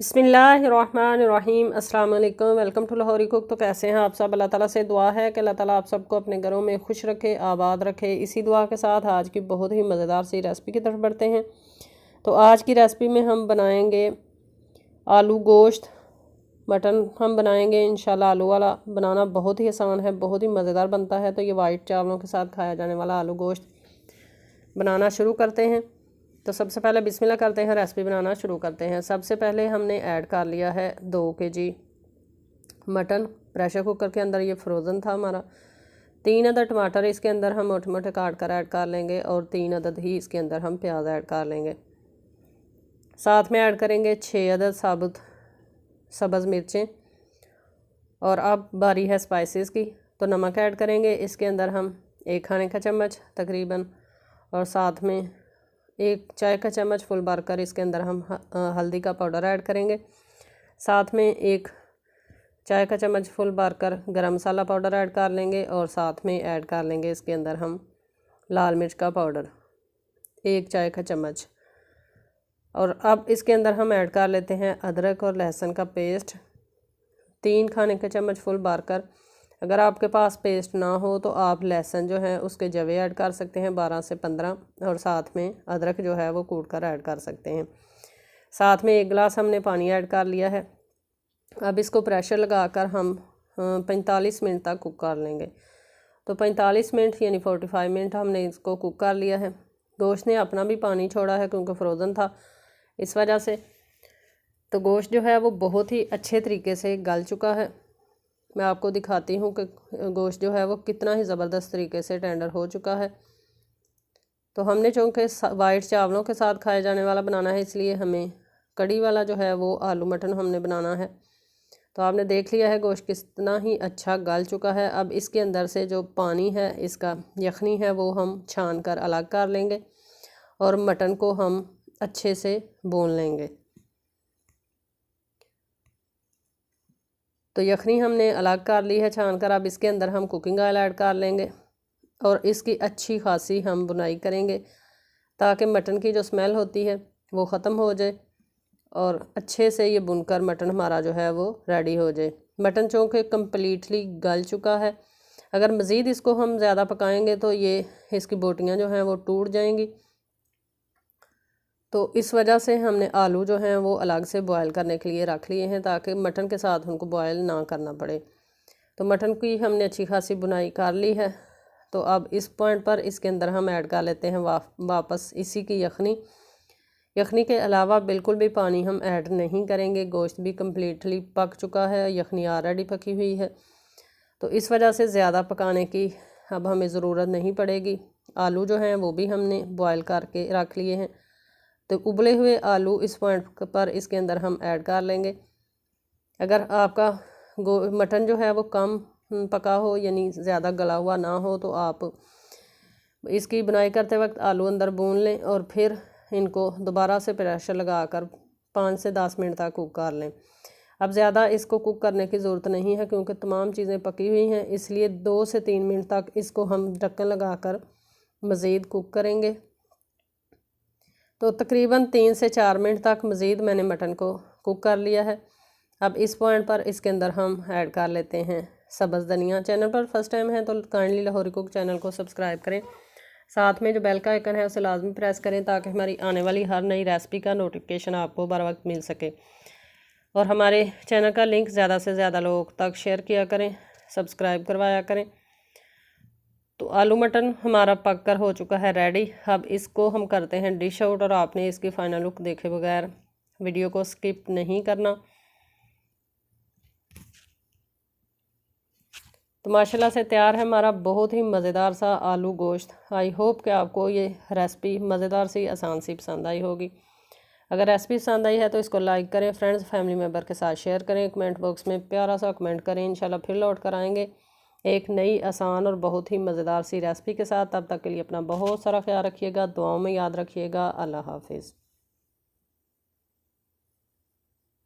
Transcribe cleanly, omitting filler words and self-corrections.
बिस्मिल्लाहिर्रहमानिर्रहीम अस्सलाम वालेकुम। Welcome to Lahori cook. तो कैसे हैं आप सब? अल्लाह ताला से दुआ है कि अल्लाह ताला आप सबको अपने घरों में खुश रखे, आबाद रखे। इसी दुआ के साथ आज की बहुत ही मज़ेदार सी रेसिपी की तरफ बढ़ते हैं। तो आज की रेसिपी में हम बनाएंगे आलू गोश्त मटन। हम बनाएंगे इंशाल्लाह आलू वाला। बनाना बहुत ही आसान है, बहुत ही मज़ेदार बनता है। तो ये वाइट चावलों के साथ खाया जाने वाला आलू गोश्त बनाना शुरू करते हैं। तो सबसे पहले बिस्मिल्लाह करते हैं, रेसिपी बनाना शुरू करते हैं। सबसे पहले हमने ऐड कर लिया है 2 kg मटन प्रेशर कुकर के अंदर। ये फ्रोज़न था हमारा। 3 अदद टमाटर इसके अंदर हम मोटे मोटे काट कर ऐड कर लेंगे और 3 अदद ही इसके अंदर हम प्याज ऐड कर लेंगे। साथ में ऐड करेंगे 6 अदद साबुत सब्ज़ मिर्चें। और अब बारी है स्पाइसेस की। तो नमक ऐड करेंगे इसके अंदर हम 1 खाने का चम्मच तकरीबन, और साथ में 1 चाय का चम्मच फुल भर कर इसके अंदर हम हल्दी का पाउडर ऐड करेंगे। साथ में 1 चाय का चम्मच फुल भर कर गरम मसाला पाउडर ऐड कर लेंगे, और साथ में ऐड कर लेंगे इसके अंदर हम लाल मिर्च का पाउडर 1 चाय का चम्मच। और अब इसके अंदर हम ऐड कर लेते हैं अदरक और लहसुन का पेस्ट 3 खाने का चम्मच फुल भर कर। अगर आपके पास पेस्ट ना हो तो आप लहसुन जो है उसके जवे ऐड कर सकते हैं 12 से 15, और साथ में अदरक जो है वो कूट कर ऐड कर सकते हैं। साथ में 1 गिलास हमने पानी ऐड कर लिया है। अब इसको प्रेशर लगाकर हम 45 मिनट तक कुक कर लेंगे। तो 45 मिनट यानी 45 मिनट हमने इसको कुक कर लिया है। गोश्त ने अपना भी पानी छोड़ा है क्योंकि फ्रोज़न था, इस वजह से। तो गोश्त जो है वो बहुत ही अच्छे तरीके से गल चुका है। मैं आपको दिखाती हूँ कि गोश्त जो है वो कितना ही ज़बरदस्त तरीके से टेंडर हो चुका है। तो हमने चूँकि वाइट चावलों के साथ खाए जाने वाला बनाना है, इसलिए हमें कड़ी वाला जो है वो आलू मटन हमने बनाना है। तो आपने देख लिया है गोश्त कितना ही अच्छा गल चुका है। अब इसके अंदर से जो पानी है, इसका यखनी है, वो हम छान कर अलग कर लेंगे और मटन को हम अच्छे से भून लेंगे। तो यखनी हमने अलग कर ली है छान कर। अब इसके अंदर हम कुकिंग ऑयल ऐड कर लेंगे और इसकी अच्छी खासी हम बुनाई करेंगे ताकि मटन की जो स्मेल होती है वो ख़त्म हो जाए और अच्छे से ये बुनकर मटन हमारा जो है वो रेडी हो जाए। मटन चूँकि कम्प्लीटली गल चुका है, अगर मज़ीद इसको हम ज़्यादा पकाएंगे तो ये इसकी बोटियाँ जो हैं वो टूट जाएंगी। तो इस वजह से हमने आलू जो हैं वो अलग से बॉयल करने के लिए रख लिए हैं ताकि मटन के साथ उनको बॉयल ना करना पड़े। तो मटन की हमने अच्छी खासी बुनाई कर ली है। तो अब इस पॉइंट पर इसके अंदर हम ऐड कर लेते हैं वापस इसी की यखनी। यखनी के अलावा बिल्कुल भी पानी हम ऐड नहीं करेंगे। गोश्त भी कम्प्लीटली पक चुका है, यखनी ऑलरेडी पकी हुई है। तो इस वजह से ज़्यादा पकाने की अब हमें ज़रूरत नहीं पड़ेगी। आलू जो हैं वो भी हमने बॉयल करके रख लिए हैं। तो उबले हुए आलू इस पॉइंट पर इसके अंदर हम ऐड कर लेंगे। अगर आपका मटन जो है वो कम पका हो यानी ज़्यादा गला हुआ ना हो तो आप इसकी बुनाई करते वक्त आलू अंदर भून लें और फिर इनको दोबारा से प्रेशर लगाकर 5 से 10 मिनट तक कुक कर लें। अब ज़्यादा इसको कुक करने की ज़रूरत नहीं है क्योंकि तमाम चीज़ें पकी हुई हैं, इसलिए 2 से 3 मिनट तक इसको हम ढक्कन लगाकर मज़ीद कुक करेंगे। तो तकरीबन 3 से 4 मिनट तक मज़ीद मैंने मटन को कुक कर लिया है। अब इस पॉइंट पर इसके अंदर हम ऐड कर लेते हैं सब्ज़ धनिया। चैनल पर फर्स्ट टाइम है तो काइंडली लाहौरी कुक चैनल को सब्सक्राइब करें। साथ में जो बेल का आइकन है उसे लाजमी प्रेस करें ताकि हमारी आने वाली हर नई रेसिपी का नोटिफिकेशन आपको बर वक्त मिल सके। और हमारे चैनल का लिंक ज़्यादा से ज़्यादा लोगों तक शेयर किया करें, सब्सक्राइब करवाया करें। तो आलू मटन हमारा पक कर हो चुका है रेडी। अब इसको हम करते हैं डिश आउट और आपने इसकी फ़ाइनल लुक देखे बगैर वीडियो को स्किप नहीं करना। तो माशाल्लाह से तैयार है हमारा बहुत ही मज़ेदार सा आलू गोश्त। आई होप कि आपको ये रेसिपी मज़ेदार सी आसान सी पसंद आई होगी। अगर रेसिपी पसंद आई है तो इसको लाइक करें, फ्रेंड्स फैमिली मेम्बर के साथ शेयर करें, कमेंट बॉक्स में प्यारा सा कमेंट करें। इंशाल्लाह फिर लौट कर आएँगे एक नई आसान और बहुत ही मज़ेदार सी रेसिपी के साथ। तब तक के लिए अपना बहुत सारा ख्याल रखिएगा, दुआओं में याद रखिएगा। अल्लाह हाफिज़।